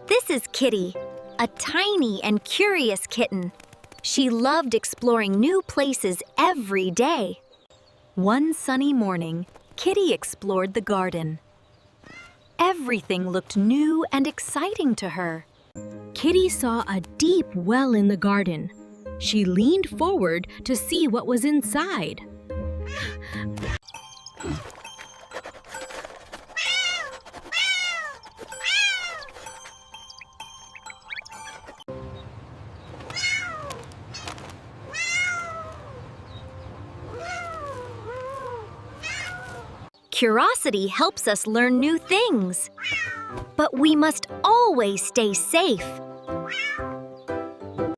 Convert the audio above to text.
This is Kitty, a tiny and curious kitten. She loved exploring new places every day. One sunny morning, Kitty explored the garden. Everything looked new and exciting to her. Kitty saw a deep well in the garden. She leaned forward to see what was inside. Curiosity helps us learn new things. But we must always stay safe.